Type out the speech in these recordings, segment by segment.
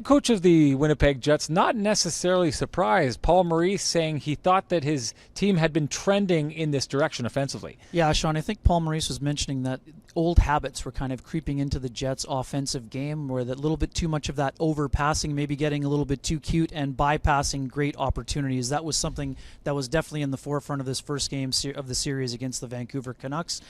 Coach of the Winnipeg Jets not necessarily surprised. Paul Maurice saying he thought that his team had been trending in this direction offensively. Yeah, Sean, I think Paul Maurice was mentioning that old habits were kind of creeping into the Jets' offensive game, where that little bit too much of that overpassing, maybe getting a little bit too cute and bypassing great opportunities. That was something that was definitely in the forefront of this first game of the series against the Vancouver Canucks.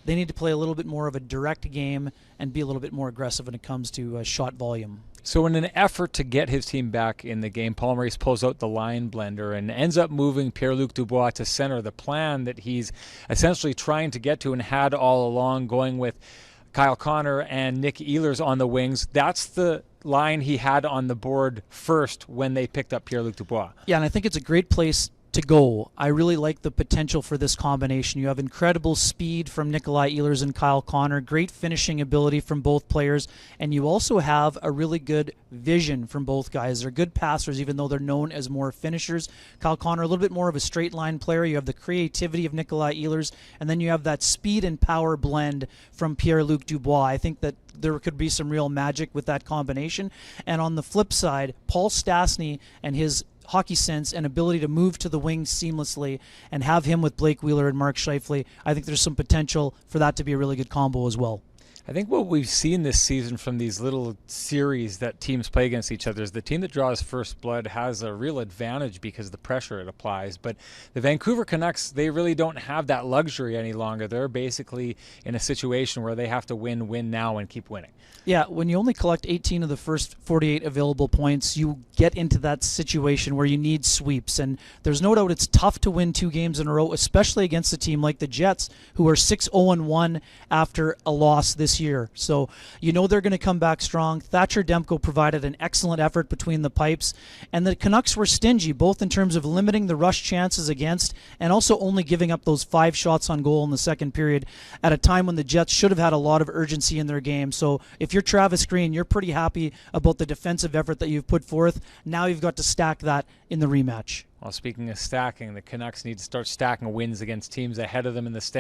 They need to play a little bit more of a direct game and be a little bit more aggressive when it comes to shot volume. So in an effort to get his team back in the game, Paul Maurice pulls out the line blender and ends up moving Pierre-Luc Dubois to center. The plan that he's essentially trying to get to and had all along, going with Kyle Connor and Nick Ehlers on the wings, that's the line he had on the board first when they picked up Pierre-Luc Dubois. Yeah, and I think it's a great place to go. I really like the potential for this combination. You have incredible speed from Nikolai Ehlers and Kyle Connor, great finishing ability from both players, and you also have a really good vision from both guys. They're good passers, even though they're known as more finishers. Kyle Connor, a little bit more of a straight line player. You have the creativity of Nikolai Ehlers, and then you have that speed and power blend from Pierre-Luc Dubois. I think that there could be some real magic with that combination. And on the flip side, Paul Stastny and his hockey sense and ability to move to the wings seamlessly and have him with Blake Wheeler and Mark Scheifele, I think there's some potential for that to be a really good combo as well. I think what we've seen this season from these little series that teams play against each other is the team that draws first blood has a real advantage because of the pressure it applies. But the Vancouver Canucks, they really don't have that luxury any longer. They're basically in a situation where they have to win now and keep winning. Yeah, when you only collect 18 of the first 48 available points, you get into that situation where you need sweeps. And there's no doubt it's tough to win 2 games in a row, especially against a team like the Jets, who are 6-0-1 after a loss this year. So you know they're going to come back strong. Thatcher Demko provided an excellent effort between the pipes. And the Canucks were stingy, both in terms of limiting the rush chances against and also only giving up those 5 shots on goal in the second period at a time when the Jets should have had a lot of urgency in their game. So if you're Travis Green, you're pretty happy about the defensive effort that you've put forth. Now you've got to stack that in the rematch. Well, speaking of stacking, the Canucks need to start stacking wins against teams ahead of them in the standings.